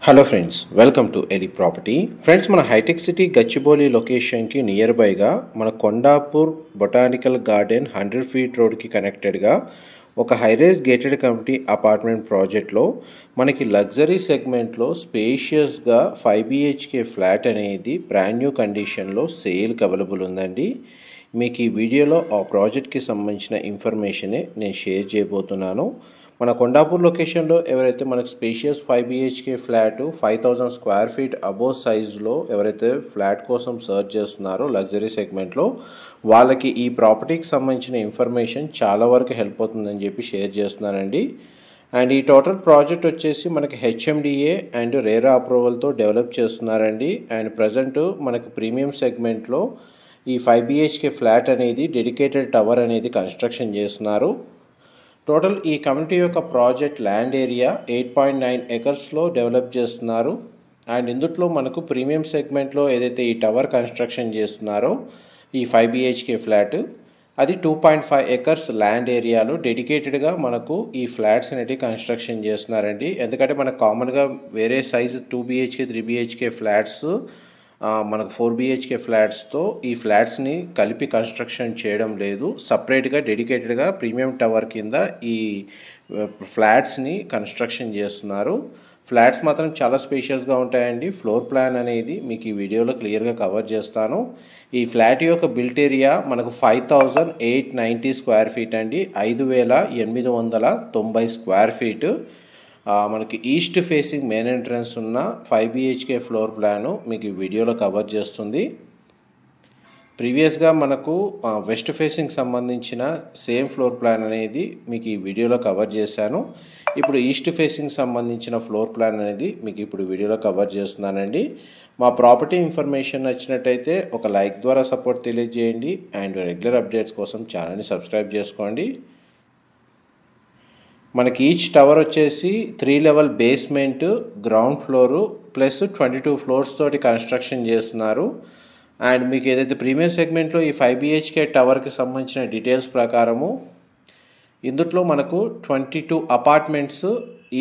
Hello friends, welcome to Eli property. Friends, మన హైటెక్ సిటీ గచ్చిబౌలి లొకేషన్కి నియర్ బైగా మన కొండాపూర్ బొటానికల్ గార్డెన్ 100 ఫీట్ రోడ్కి కనెక్టెడ్గా ఒక హైరేజ్ గేటెడ్ కమ్యూనిటీ అపార్ట్మెంట్ ప్రాజెక్ట్లో మనకి లగ్జరీ సెగ్మెంట్లో స్పేషియస్గా 5 బిహెచ్కే ఫ్లాట్ అనేది బ్రాండ్ న్యూ కండిషన్లో సేల్కి అవైలబుల్ ఉందండి. మీకు ఈ వీడియోలో ఆ ప్రాజెక్ట్కి సంబంధించిన ఇన్ఫర్మేషనే నేను షేర్ చేయబోతున్నాను. మన కొండాపూర్ లొకేషన్లో ఎవరైతే మనకు spacious 5 BHK flat 5000 square feet above సైజులో ఎవరైతే ఫ్లాట్ కోసం సర్చ్ చేస్తున్నారో లగ్జరీ సెగ్మెంట్లో వాళ్ళకి ఈ ప్రాపర్టీకి సంబంధించిన ఇన్ఫర్మేషన్ చాలా వరకు హెల్ప్ అవుతుందని చెప్పి షేర్ చేస్తున్నానండి. అండ్ ఈ టోటల్ ప్రాజెక్ట్ వచ్చేసి మనకి హెచ్ఎండిఏ అండ్ రేరా అప్రూవల్తో డెవలప్ చేస్తున్నారండి. అండ్ ప్రజెంట్ మనకి ప్రీమియం సెగ్మెంట్లో ఈ 5 బిహెచ్కే ఫ్లాట్ అనేది డెడికేటెడ్ టవర్ అనేది కన్స్ట్రక్షన్ చేస్తున్నారు. టోటల్ ఈ కమ్యూనిటీ యొక్క ప్రాజెక్ట్ ల్యాండ్ ఏరియా 8.9 ఎకర్స్లో డెవలప్ చేస్తున్నారు. అండ్ ఇందులో మనకు ప్రీమియం సెగ్మెంట్లో ఏదైతే ఈ టవర్ కన్స్ట్రక్షన్ చేస్తున్నారో ఈ 5 బిహెచ్కే ఫ్లాట్ అది 2.5 ఎకర్స్ ల్యాండ్ ఏరియాలో డెడికేటెడ్గా మనకు ఈ ఫ్లాట్స్ అనేవి కన్స్ట్రక్షన్ చేస్తున్నారండి. ఎందుకంటే మనకు కామన్గా వేరే సైజు 2 బిహెచ్కే 3 బిహెచ్కే ఫ్లాట్స్ మనకు 4 బిహెచ్కే ఫ్లాట్స్తో ఈ ఫ్లాట్స్ని కలిపి కన్స్ట్రక్షన్ చేయడం లేదు. సపరేట్గా డెడికేటెడ్గా ప్రీమియం టవర్ కింద ఈ ఫ్లాట్స్ని కన్స్ట్రక్షన్ చేస్తున్నారు. ఫ్లాట్స్ మాత్రం చాలా స్పేషియస్గా ఉంటాయండి. ఫ్లోర్ ప్లాన్ అనేది మీకు ఈ వీడియోలో క్లియర్గా కవర్ చేస్తాను. ఈ ఫ్లాట్ యొక్క బిల్ట్ ఏరియా మనకు 5890 స్క్వేర్ ఫీట్ అండి. 5890 స్క్వేర్ ఫీట్. మనకి ఈస్ట్ ఫేసింగ్ మెయిన్ ఎంట్రన్స్ ఉన్న 5 బిహెచ్కే ఫ్లోర్ ప్లాను మీకు ఈ వీడియోలో కవర్ చేస్తుంది. ప్రీవియస్గా మనకు వెస్ట్ ఫేసింగ్ సంబంధించిన సేమ్ ఫ్లోర్ ప్లాన్ అనేది మీకు ఈ వీడియోలో కవర్ చేశాను. ఇప్పుడు ఈస్ట్ ఫేసింగ్ సంబంధించిన ఫ్లోర్ ప్లాన్ అనేది మీకు ఇప్పుడు వీడియోలో కవర్ చేస్తున్నానండి. మా ప్రాపర్టీ ఇన్ఫర్మేషన్ నచ్చినట్టయితే ఒక లైక్ ద్వారా సపోర్ట్ తెలియజేయండి. అండ్ రెగ్యులర్ అప్డేట్స్ కోసం ఛానల్ని సబ్స్క్రైబ్ చేసుకోండి. మనకి ఈచ్ టవర్ వచ్చేసి 3 level basement, ground floor plus 22 floors తోటి కన్స్ట్రక్షన్ చేస్తున్నారు. అండ్ మీకు ఏదైతే ప్రీమియం సెగ్మెంట్లో ఈ 5 బిహెచ్కే టవర్కి సంబంధించిన డీటెయిల్స్ ప్రకారము ఇందులో మనకు 22 అపార్ట్మెంట్స్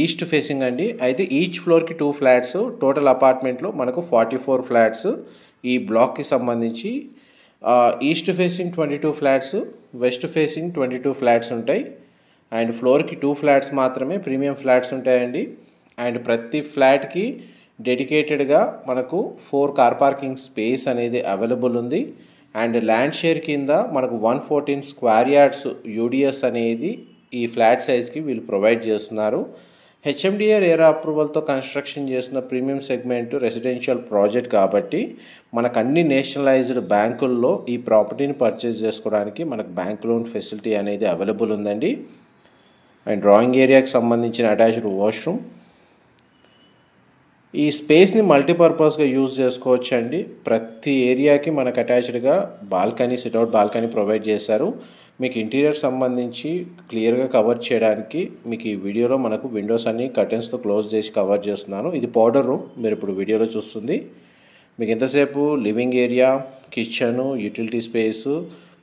ఈస్ట్ ఫేసింగ్ అండి. అయితే ఈచ్ ఫ్లోర్కి 2 ఫ్లాట్స్, టోటల్ అపార్ట్మెంట్లో మనకు 44 ఫ్లాట్స్ ఈ బ్లాక్కి సంబంధించి. East facing 22 flats, west facing 22 flats ఉంటాయి. అండ్ ఫ్లోర్కి 2 ఫ్లాట్స్ మాత్రమే ప్రీమియం ఫ్లాట్స్ ఉంటాయండి. అండ్ ప్రతి ఫ్లాట్కి డెడికేటెడ్గా మనకు 4 కార్ పార్కింగ్ స్పేస్ అనేది అవైలబుల్ ఉంది. అండ్ ల్యాండ్ షేర్ కింద మనకు 114 స్క్వేర్ యార్డ్స్ యూడిఎస్ అనేది ఈ ఫ్లాట్ సైజ్కి వీళ్ళు ప్రొవైడ్ చేస్తున్నారు. హెచ్ఎండిఏ రేరా అప్రూవల్తో కన్స్ట్రక్షన్ చేస్తున్న ప్రీమియం సెగ్మెంట్ రెసిడెన్షియల్ ప్రాజెక్ట్ కాబట్టి మనకు అన్ని నేషనలైజ్డ్ బ్యాంకుల్లో ఈ ప్రాపర్టీని పర్చేస్ చేసుకోవడానికి మనకు బ్యాంక్ లోన్ ఫెసిలిటీ అనేది అవైలబుల్ ఉందండి. అండ్ డ్రాయింగ్ ఏరియాకి సంబంధించిన అటాచ్డ్ వాష్రూమ్. ఈ స్పేస్ని మల్టీపర్పస్గా యూజ్ చేసుకోవచ్చు అండి. ప్రతి ఏరియాకి మనకు అటాచ్డ్గా బాల్కనీ, సిట్అవుట్ బాల్కనీ ప్రొవైడ్ చేశారు. మీకు ఇంటీరియర్ సంబంధించి క్లియర్గా కవర్ చేయడానికి మీకు ఈ వీడియోలో మనకు విండోస్ అన్ని కర్టెన్స్తో క్లోజ్ చేసి కవర్ చేస్తున్నాను. ఇది పౌడర్ రూమ్ మీరు ఇప్పుడు వీడియోలో చూస్తుంది. మీకు ఎంతసేపు living area, kitchen, utility space,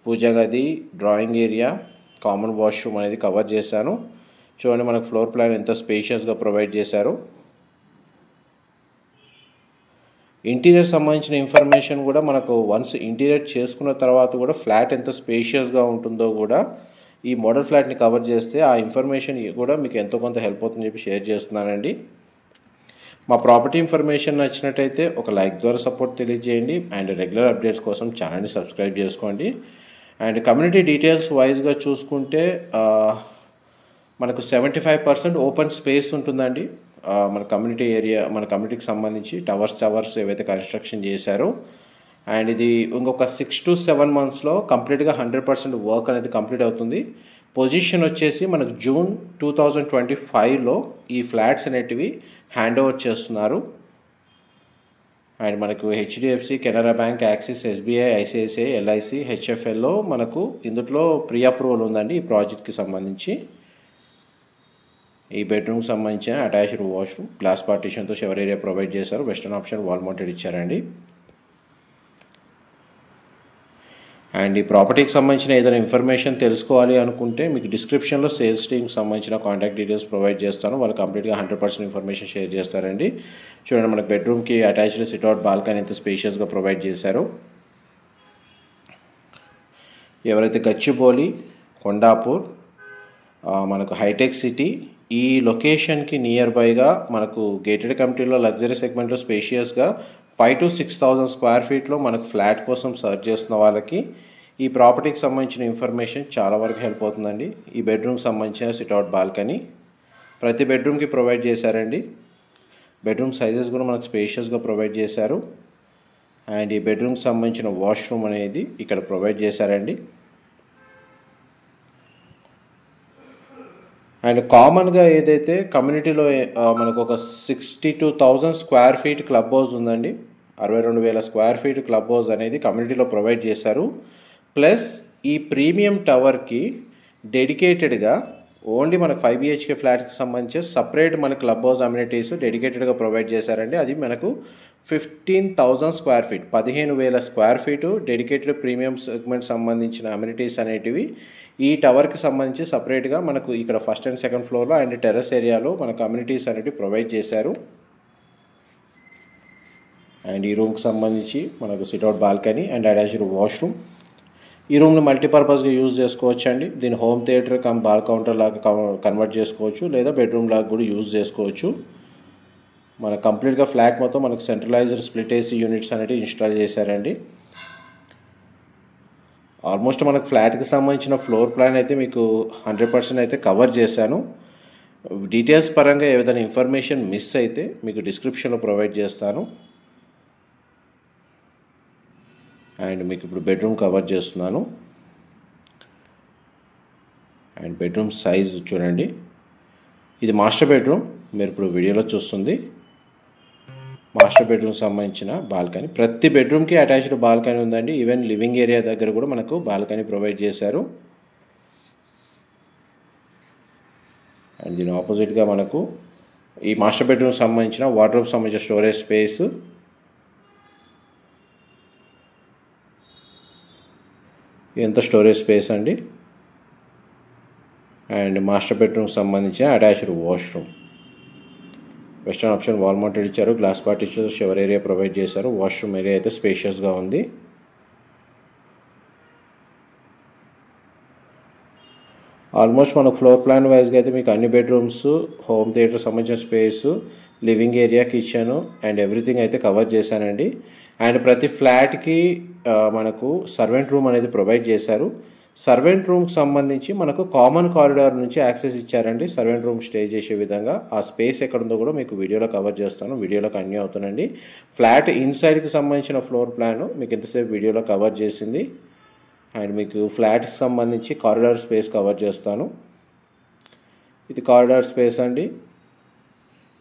puja గది, డ్రాయింగ్ ఏరియా, కామన్ వాష్రూమ్ అనేది కవర్ చేశాను. చూడండి మనకు ఫ్లోర్ ప్లాన్ ఎంత స్పేషియస్గా ప్రొవైడ్ చేశారు. ఇంటీరియర్ సంబంధించిన ఇన్ఫర్మేషన్ కూడా మనకు వన్స్ ఇంటీరియర్ చేసుకున్న తర్వాత కూడా ఫ్లాట్ ఎంత స్పేషియస్గా ఉంటుందో కూడా ఈ మోడల్ ఫ్లాట్ని కవర్ చేస్తే ఆ ఇన్ఫర్మేషన్ కూడా మీకు ఎంతో కొంత హెల్ప్ అవుతుందని చెప్పి షేర్ చేస్తున్నానండి. మా ప్రాపర్టీ ఇన్ఫర్మేషన్ నచ్చినట్టయితే ఒక లైక్ ద్వారా సపోర్ట్ తెలియజేయండి. అండ్ రెగ్యులర్ అప్డేట్స్ కోసం ఛానల్ని సబ్స్క్రైబ్ చేసుకోండి. అండ్ కమ్యూనిటీ డీటెయిల్స్ వైజ్గా చూసుకుంటే మనకు 75% ఓపెన్ స్పేస్ ఉంటుందండి. మన కమ్యూనిటీ ఏరియా, మన కమ్యూనిటీకి సంబంధించి టవర్స్ ఏవైతే కన్స్ట్రక్షన్ చేశారో. అండ్ ఇది ఇంకొక 6 to 7 monthsలో కంప్లీట్గా 100% వర్క్ అనేది కంప్లీట్ అవుతుంది. పొజిషన్ వచ్చేసి మనకు జూన్ 2025లో ఈ ఫ్లాట్స్ అనేటివి హ్యాండ్ ఓవర్ చేస్తున్నారు. అండ్ మనకు HDFC, Canara bank, Axis, SBI, ICICI, LIC, హెచ్ఎఫ్ఎల్లో మనకు ఇందులో ప్రీ అప్రూవల్ ఉందండి ఈ ప్రాజెక్ట్కి సంబంధించి. ఈ బెడ్రూమ్కి సంబంధించిన అటాచ్డ్ వాష్రూమ్, గ్లాస్ పార్టీషన్తో షవర్ ఏరియా ప్రొవైడ్ చేశారు. వెస్టర్న్ ఆప్షన్ వాల్ మౌంటెడ్ ఇచ్చారండి. అండ్ ఈ ప్రాపర్టీకి సంబంధించిన ఏదైనా ఇన్ఫర్మేషన్ తెలుసుకోవాలి అనుకుంటే మీకు డిస్క్రిప్షన్లో సేల్స్ టీమ్కి సంబంధించిన కాంటాక్ట్ డీటెయిల్స్ ప్రొవైడ్ చేస్తాను. వాళ్ళు కంప్లీట్గా 100% ఇన్ఫర్మేషన్ షేర్ చేస్తారండి. చూడండి, మనకు బెడ్రూమ్కి అటాచ్డ్ సిట్అవుట్ బాల్కనీ ఎంత స్పేషియస్గా ప్రొవైడ్ చేశారు. ఎవరైతే గచ్చిబౌలి, కొండాపూర్, మనకు హైటెక్ సిటీ ఈ లొకేషన్కి నియర్ బైగా మనకు గేటెడ్ కమ్యూనిటీలో లగ్జరీ సెగ్మెంట్లో స్పేషియస్గా 5,000 to 6,000 స్క్వేర్ ఫీట్లో మనకు ఫ్లాట్ కోసం సర్చ్ చేస్తున్న వాళ్ళకి ఈ ప్రాపర్టీకి సంబంధించిన ఇన్ఫర్మేషన్ చాలా వరకు హెల్ప్ అవుతుందండి. ఈ బెడ్రూమ్కి సంబంధించిన సిట్అవుట్ బాల్కనీ ప్రతి బెడ్రూమ్కి ప్రొవైడ్ చేశారండి. బెడ్రూమ్ సైజెస్ కూడా మనకు స్పేషియస్గా ప్రొవైడ్ చేశారు. అండ్ ఈ బెడ్రూమ్కి సంబంధించిన వాష్రూమ్ అనేది ఇక్కడ ప్రొవైడ్ చేశారండి. అండ్ కామన్గా ఏదైతే కమ్యూనిటీలో మనకు ఒక 62,000 స్క్వేర్ ఫీట్ క్లబ్ హౌస్ ఉందండి. 62,000 స్క్వేర్ ఫీట్ క్లబ్ హౌస్ అనేది కమ్యూనిటీలో ప్రొవైడ్ చేశారు. ప్లస్ ఈ ప్రీమియం టవర్కి డెడికేటెడ్గా ఓన్లీ మనకు 5 BHK ఫ్లాట్కి సంబంధించి సపరేట్ మన క్లబ్ హౌస్ అమ్యూనిటీస్ డెడికేటెడ్గా ప్రొవైడ్ చేశారండి. అది మనకు 15,000 square feet 15,000 square feet dedicated premium segment సంబంధించిన అమ్యూనిటీస్ అనేటివి ఈ టవర్కి సంబంధించి సపరేట్గా మనకు ఇక్కడ ఫస్ట్ అండ్ సెకండ్ ఫ్లోర్లో అండ్ టెర్రస్ ఏరియాలో మన కమ్యూనిటీస్ అనేవి ప్రొవైడ్ చేశారు. అండ్ ఈ రూమ్కి సంబంధించి మనకు sit-out balcony and attached washroom. ఈ రూమ్ని మల్టీపర్పస్గా యూజ్ చేసుకోవచ్చు అండి. దీన్ని home theatre come ball counter లాగా కన్వర్ట్ చేసుకోవచ్చు, లేదా బెడ్రూమ్ లాగా కూడా యూజ్ చేసుకోవచ్చు. మన కంప్లీట్గా ఫ్లాట్ మొత్తం మనకు సెంట్రలైజ్డ్ స్ప్లిట్ ఏసీ యూనిట్స్ అనేవి ఇన్స్టాల్ చేశారండి. ఆల్మోస్ట్ మనకు ఫ్లాట్కి సంబంధించిన ఫ్లోర్ ప్లాన్ అయితే మీకు 100% అయితే కవర్ చేశాను. డీటెయిల్స్ పరంగా ఏదైనా ఇన్ఫర్మేషన్ మిస్ అయితే మీకు డిస్క్రిప్షన్లో ప్రొవైడ్ చేస్తాను. అండ్ మీకు ఇప్పుడు బెడ్రూమ్ కవర్ చేస్తున్నాను. అండ్ బెడ్రూమ్ సైజ్ చూడండి, ఇది మాస్టర్ బెడ్రూమ్. మీరు ఇప్పుడు వీడియోలో చూస్తుంది మాస్టర్ బెడ్రూమ్ సంబంధించిన బాల్కనీ. ప్రతి బెడ్రూమ్కి అటాచ్డ్ బాల్కనీ ఉందండి. ఈవెన్ లివింగ్ ఏరియా దగ్గర కూడా మనకు బాల్కనీ ప్రొవైడ్ చేశారు. అండ్ దీని ఆపోజిట్గా మనకు ఈ మాస్టర్ బెడ్రూమ్ సంబంధించిన వార్డ్రోబ్ సంబంధించిన స్టోరేజ్ స్పేస్, ఎంత స్టోరేజ్ స్పేస్ అండి. అండ్ మాస్టర్ బెడ్రూమ్ సంబంధించిన attached washroom. Western option wall mounted ఇచ్చారు. Glass partition shower area provide చేశారు. వాష్రూమ్ ఏరియా అయితే స్పేషియస్గా ఉంది. ఆల్మోస్ట్ మన ఫ్లోర్ ప్లాన్ వైజ్గా అయితే మీకు అన్ని బెడ్రూమ్స్, హోమ్ థియేటర్ సంబంధించిన space, living area, kitchen and everything అయితే కవర్ చేశానండి. అండ్ ప్రతి ఫ్లాట్కి మనకు సర్వెంట్ రూమ్ అనేది ప్రొవైడ్ చేశారు. సర్వెంట్ రూమ్కి సంబంధించి మనకు కామన్ కారిడార్ నుంచి యాక్సెస్ ఇచ్చారండి. సర్వెంట్ రూమ్ స్టే చేసే విధంగా ఆ స్పేస్ ఎక్కడుందో కూడా మీకు వీడియోలో కవర్ చేస్తాను. వీడియోలో కన్యూ అవుతానండి. ఫ్లాట్ ఇన్సైడ్కి సంబంధించిన ఫ్లోర్ ప్లాన్ మీకు ఎంతసేపు వీడియోలో కవర్ చేసింది. అండ్ మీకు ఫ్లాట్కి సంబంధించి కారిడార్ స్పేస్ కవర్ చేస్తాను. ఇది కారిడార్ స్పేస్ అండి.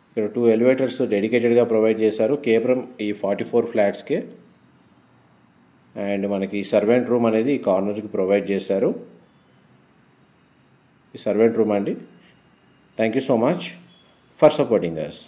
ఇక్కడ 2 ఎలివేటర్స్ డెడికేటెడ్గా ప్రొవైడ్ చేశారు కేవలం ఈ 44 ఫ్లాట్స్కే. అండ్ మనకి ఈ సర్వెంట్ రూమ్ అనేది ఈ కార్నర్కి ప్రొవైడ్ చేశారు. ఈ సర్వెంట్ రూమ్ అండి. Thank you so much for supporting us.